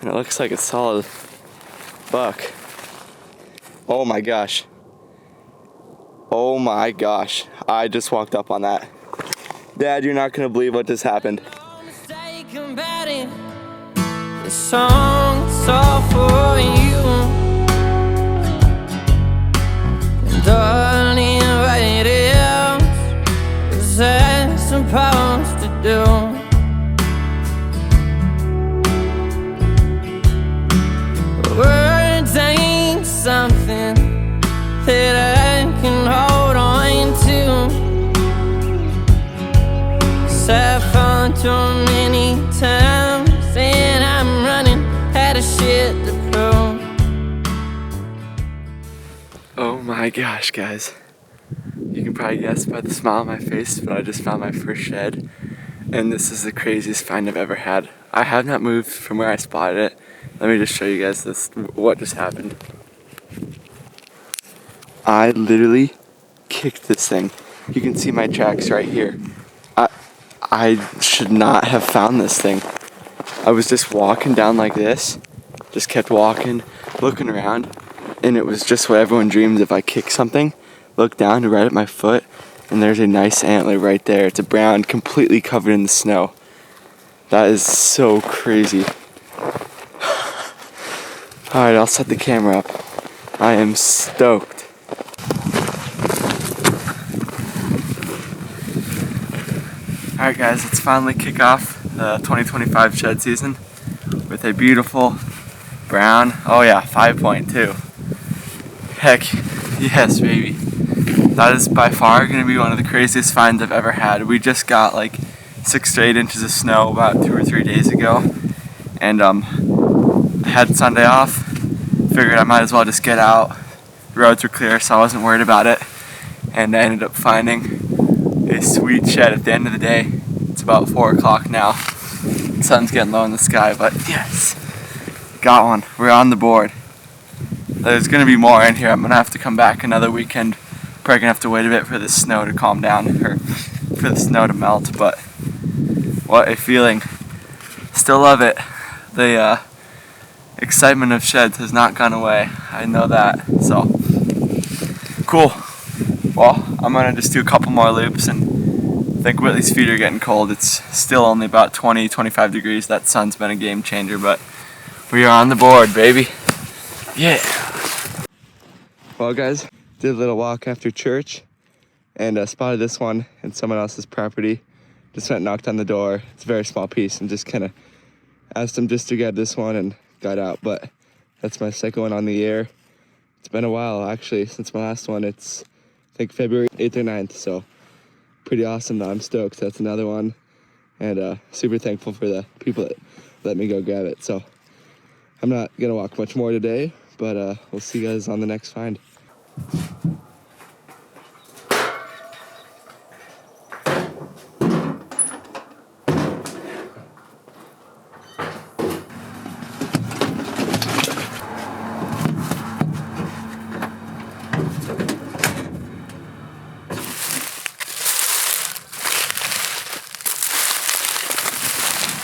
and it looks like a solid buck. Oh my gosh. Oh my gosh. I just walked up on that. Dad, you're not gonna believe what just happened. This song's all for you. And darling, what else is that supposed to do? Words ain't something that I can hold on to. 'Cause I've fallen too many times, and I'm running out of shit to prove. Oh my gosh, guys. You can probably guess by the smile on my face, but I just found my first shed, and this is the craziest find I've ever had. I have not moved from where I spotted it. Let me just show you guys what just happened. I literally kicked this thing. You can see my tracks right here. I should not have found this thing. I was just walking down like this, just kept walking, looking around, and it was just what everyone dreams. If I kick something, look down right at my foot, and there's a nice antler right there. It's a brown, completely covered in the snow. That is so crazy. Alright, I'll set the camera up. I am stoked. Alright guys, let's finally kick off the 2025 shed season with a beautiful brown, oh yeah, 5.2. Heck, yes baby. That is by far going to be one of the craziest finds I've ever had. We just got like 6 to 8 inches of snow about 2 or 3 days ago, and I had Sunday off, figured I might as well just get out. The roads were clear, so I wasn't worried about it, and I ended up finding a sweet shed at the end of the day. It's about 4 o'clock now. The sun's getting low in the sky, but yes, got one. We're on the board. There's gonna be more in here. I'm gonna have to come back another weekend. Probably gonna have to wait a bit for the snow to calm down, or for the snow to melt, but what a feeling. Still love it. The excitement of sheds has not gone away. I know that, so cool. Well, I'm gonna just do a couple more loops, and I think Whitley's feet are getting cold. It's still only about 20-25 degrees. That sun's been a game changer, but we are on the board, baby. Yeah. Well guys, did a little walk after church, and spotted this one in someone else's property. Just went and knocked on the door. It's a very small piece, and just kind of asked them just to get this one and got out. But that's my second one on the year. It's been a while actually since my last one. It's I think February 8th or 9th, so pretty awesome though. I'm stoked. That's another one, and super thankful for the people that let me go grab it. So I'm not gonna walk much more today, but we'll see you guys on the next find.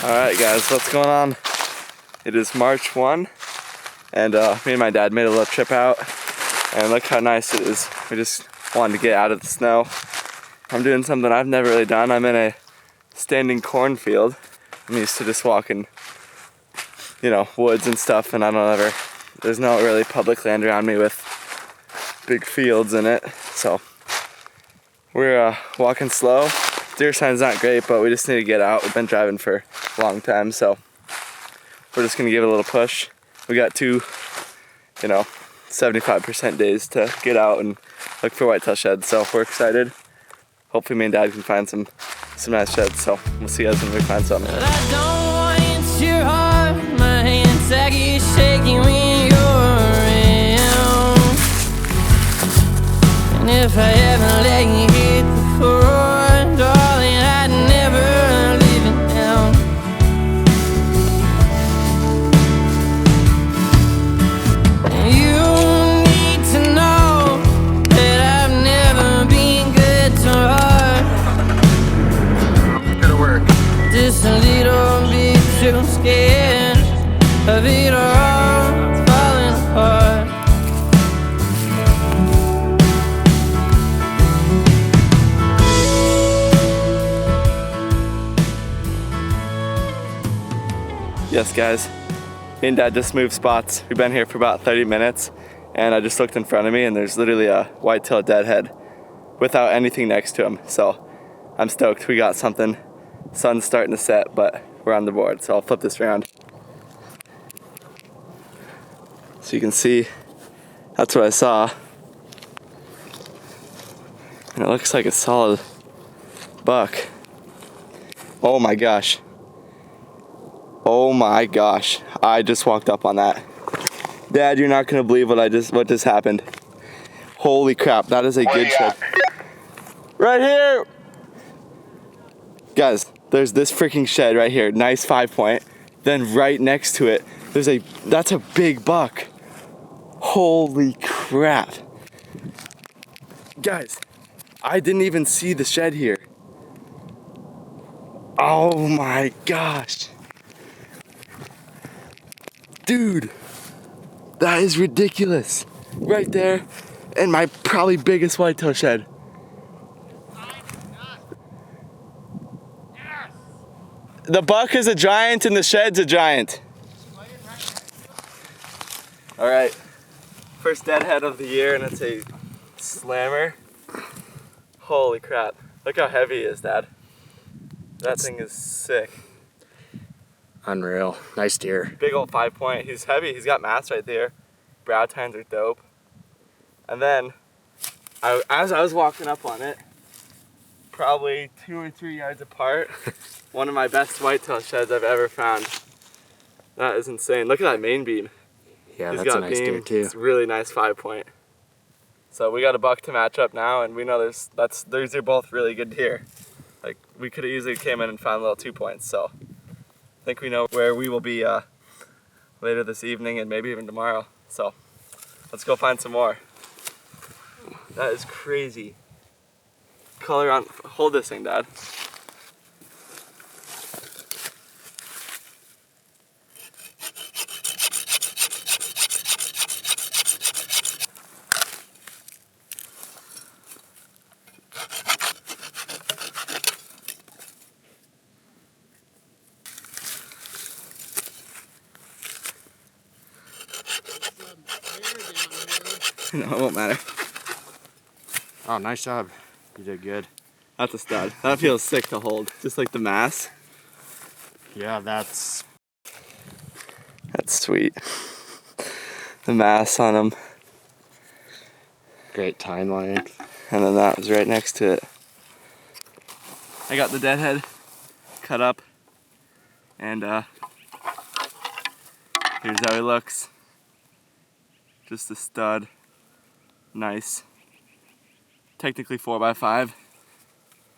Alright guys, what's going on? It is March 1, and me and my dad made a little trip out, and look how nice it is. We just wanted to get out of the snow. I'm doing something I've never really done. I'm in a standing cornfield. I'm used to just walking, you know, woods and stuff, and there's no really public land around me with big fields in it, so we're walking slow. Deer sign's not great, but we just need to get out. We've been driving for a long time, so we're just gonna give it a little push. We got 2, 75% days to get out and look for whitetail sheds, so we're excited. Hopefully me and Dad can find some nice sheds, so we'll see you guys when we find some. But I don't want your heart, my hands saggy, shaking when you're around. And if I ever let you hit the floor, darling, I'd never leave it down. And you need to know that I've never been good to her. Gonna work. Just a little bit too scared of it all falling apart. Yes, guys, me and Dad just moved spots. We've been here for about 30 minutes, and I just looked in front of me and there's literally a whitetail deadhead without anything next to him. So I'm stoked. We got something. Sun's starting to set, but we're on the board. So I'll flip this around. So you can see, that's what I saw. And it looks like a solid buck. Oh my gosh. Oh my gosh. I just walked up on that. Dad, you're not gonna believe what just happened. Holy crap, that is a good shot. Right here! Guys, there's this freaking shed right here. Nice 5-point. Then right next to it, that's a big buck. Holy crap. Guys, I didn't even see the shed here. Oh my gosh. Dude, that is ridiculous. Right there, in my probably biggest whitetail shed. The buck is a giant and the shed's a giant. All right, first deadhead of the year, and it's a slammer. Holy crap, look how heavy he is, Dad. That thing is sick. Unreal. Nice deer. Big old 5-point. He's heavy. He's got mass right there. Brow tines are dope. And then, as I was walking up on it, probably 2 or 3 yards apart, one of my best whitetail sheds I've ever found. That is insane. Look at that main beam. Yeah, He's that's got a nice deer too. It's a really nice 5-point. So we got a buck to match up now, and we know these are both really good deer. Like, we could have easily came in and found little 2 points. So I think we know where we will be later this evening and maybe even tomorrow. So let's go find some more. That is crazy. Color on, hold this thing, Dad. No, it won't matter. Oh, nice job. You did good. That's a stud. That feels sick to hold. Just like the mass. Yeah, that's sweet. The mass on him. great time length. And then that was right next to it. I got the deadhead cut up. And here's how he looks. Just a stud. Nice. Technically 4x5.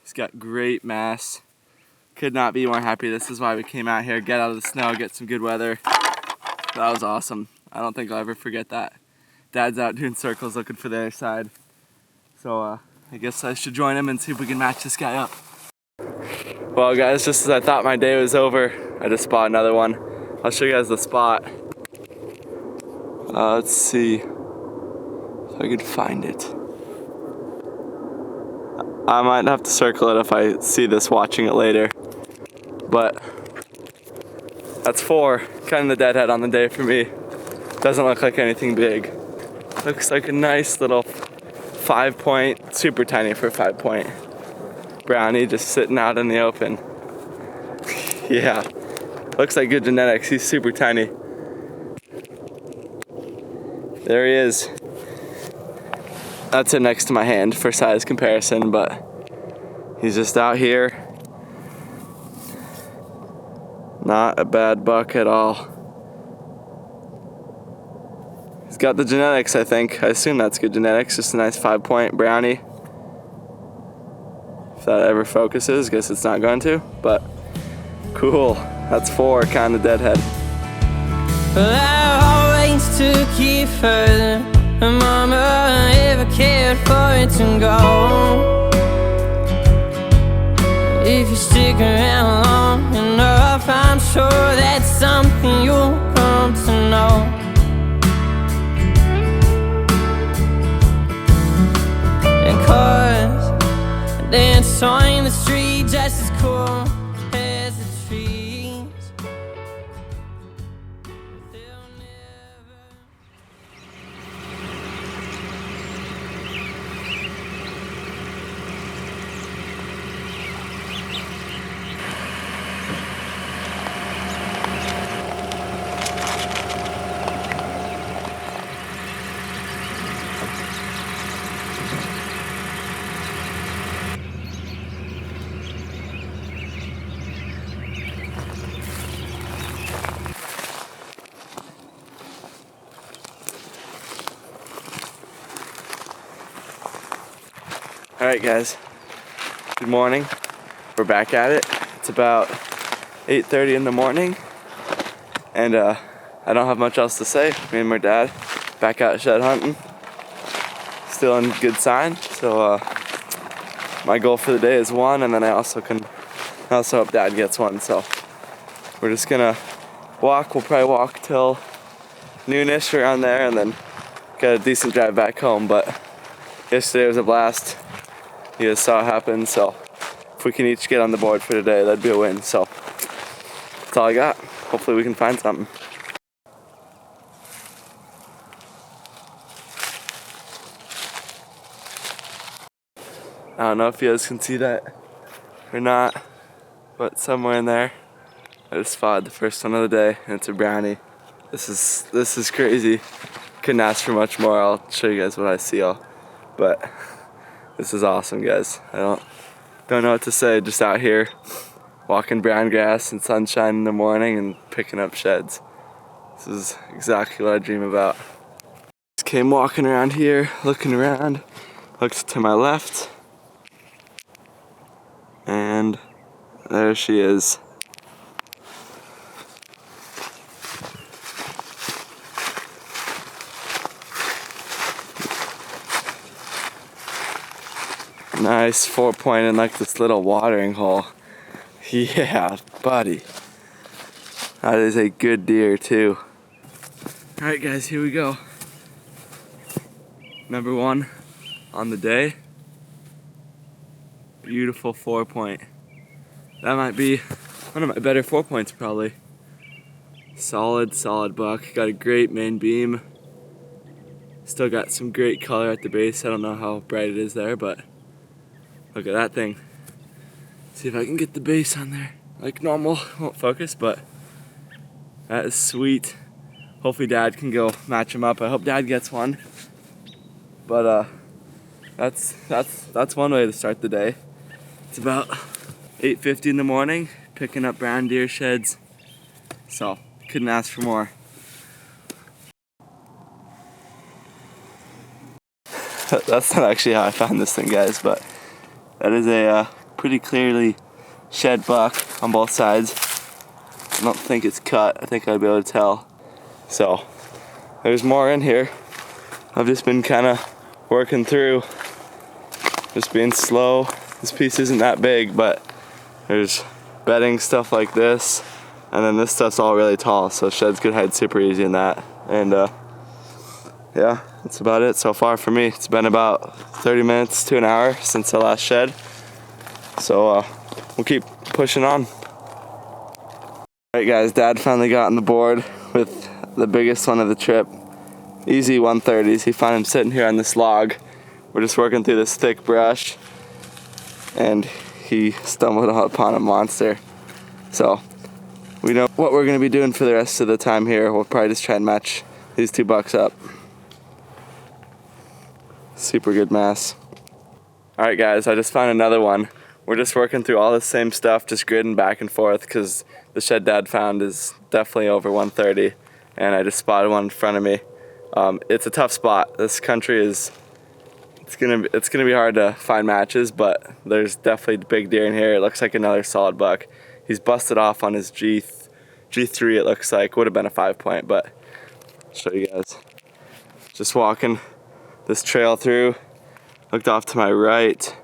He's got great mass. Could not be more happy. This is why we came out here, get out of the snow, get some good weather. That was awesome. I don't think I'll ever forget that. Dad's out doing circles looking for the other side. So I guess I should join him and see if we can match this guy up. Well guys, just as I thought my day was over, I just spotted another one. I'll show you guys the spot. Let's see if I could find it. I might have to circle it if I see this watching it later. But that's 4, kind of the deadhead on the day for me. Doesn't look like anything big. Looks like a nice little 5-point, super tiny for a 5-point. Brownie just sitting out in the open. Yeah, looks like good genetics. He's super tiny. There he is. That's it next to my hand for size comparison, but he's just out here. Not a bad buck at all. He's got the genetics, I think. I assume that's good genetics. Just a nice 5-point Brownie. If that ever focuses, guess it's not going to, but cool. That's 4, kind of deadhead. Well, I always took it further than Mama ever cared for it to go. If you stick around long enough, I'm sure that's something you'll come Alright guys, good morning. We're back at it. It's about 8:30 in the morning, and I don't have much else to say. Me and my dad back out shed hunting. Still in good sign. So my goal for the day is 1, and then I also hope Dad gets 1. So we're just gonna walk. We'll probably walk till noonish around there, and then got a decent drive back home. But yesterday was a blast. You guys saw it happen. So if we can each get on the board for today, that'd be a win. So that's all I got. Hopefully we can find something. I don't know if you guys can see that or not, but somewhere in there I just spotted the first one of the day, and it's a brownie. This is crazy. Couldn't ask for much more. I'll show you guys what I see all. But this is awesome, guys. I don't know what to say. Just out here walking brown grass and sunshine in the morning and picking up sheds. This is exactly what I dream about. Just came walking around here, looking around, looked to my left, and there she is. Nice 4-point in like this little watering hole. Yeah, buddy. That is a good deer too. Alright guys, here we go. Number 1 on the day. Beautiful 4-point. That might be one of my better 4-points probably. Solid buck. Got a great main beam. Still got some great color at the base. I don't know how bright it is there, but look at that thing. See if I can get the base on there. Like normal, won't focus, but that is sweet. Hopefully Dad can go match him up. I hope Dad gets one. But that's one way to start the day. It's about 8:50 in the morning, picking up brown deer sheds. So couldn't ask for more. That's not actually how I found this thing, guys, but that is a pretty clearly shed buck on both sides. I don't think it's cut. I think I'd be able to tell. So there's more in here. I've just been kind of working through, just being slow. This piece isn't that big, but there's bedding stuff like this, and then this stuff's all really tall, so sheds could hide super easy in that. And yeah, that's about it so far for me. It's been about 30 minutes to an hour since the last shed, so we'll keep pushing on. Alright guys, Dad finally got on the board with the biggest one of the trip. Easy 130s. He found him sitting here on this log. We're just working through this thick brush, and he stumbled upon a monster. So we know what we're going to be doing for the rest of the time here. We'll probably just try and match these 2 bucks up. Super good mass. Alright guys, I just found another one. We're just working through all the same stuff, just gridding back and forth, because the shed Dad found is definitely over 130, and I just spotted one in front of me. It's a tough spot. This country is, it's gonna be hard to find matches, but there's definitely big deer in here. It looks like another solid buck. He's busted off on his G3, it looks like. Would have been a 5-point, but I'll show you guys. Just walking this trail through, looked off to my right,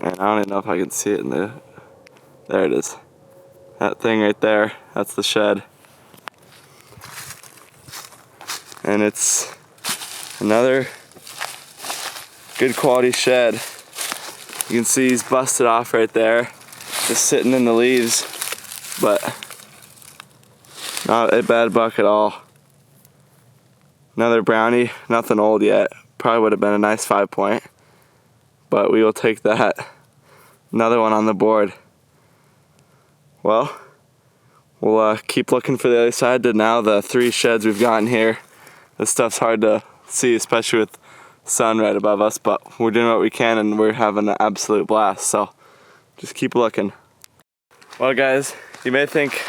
and I don't even know if I can see it in the, there it is. That thing right there, that's the shed. And it's another good quality shed. You can see he's busted off right there, just sitting in the leaves, but not a bad buck at all. Another brownie, nothing old yet. Probably would have been a nice 5-point, but we will take that. Another one on the board. Well, we'll keep looking for the other side to now the 3 sheds we've gotten here. This stuff's hard to see, especially with sun right above us, but we're doing what we can and we're having an absolute blast, so just keep looking. Well guys, you may think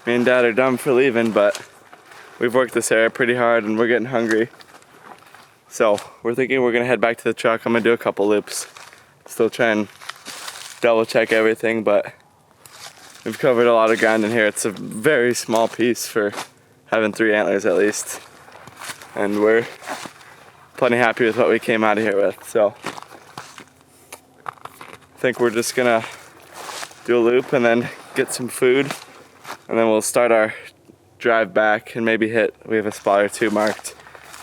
me and Dad are dumb for leaving, but we've worked this area pretty hard and we're getting hungry. So we're thinking we're gonna head back to the truck. I'm gonna do a couple loops Still trying to double check everything, but we've covered a lot of ground in here. It's a very small piece for having 3 antlers at least. And we're plenty happy with what we came out of here with. So I think we're just gonna do a loop and then get some food. And then we'll start our drive back and maybe hit, we have a spot or 2 marked.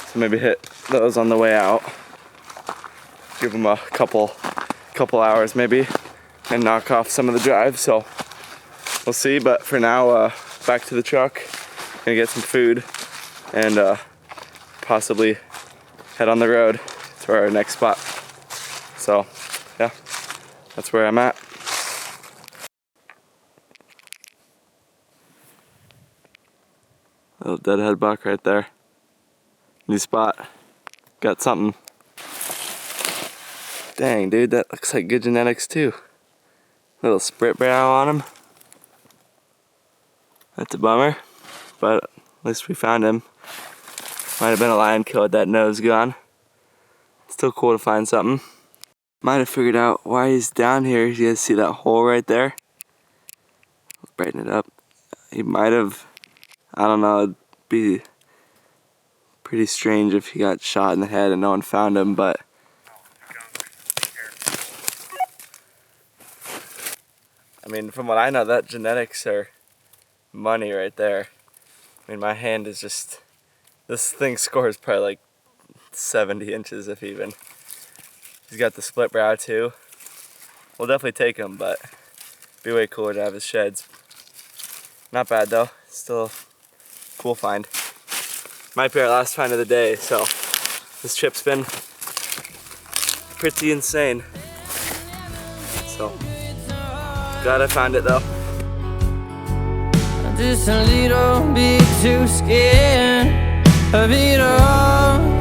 So maybe hit those on the way out. Give them a couple hours maybe and knock off some of the drive. So we'll see, but for now, back to the truck, gonna get some food and possibly head on the road to our next spot. So yeah, that's where I'm at. Little deadhead buck right there. New spot. Got something. Dang, dude, that looks like good genetics too. Little split brow on him. That's a bummer, but at least we found him. Might have been a lion kill with that nose gone. Still cool to find something. Might have figured out why he's down here. You guys see that hole right there? Let's brighten it up. He might have, I don't know, it'd be pretty strange if he got shot in the head and no one found him, but I mean, from what I know, that genetics are money right there. I mean, my hand is just, this thing scores probably like 70 inches if even. He's got the split brow too. We'll definitely take him, but it'd be way cooler to have his sheds. Not bad though, still a cool find. Might be our last find of the day, so this trip's been pretty insane. So, glad I found it though. Just a little bit too scared of it all.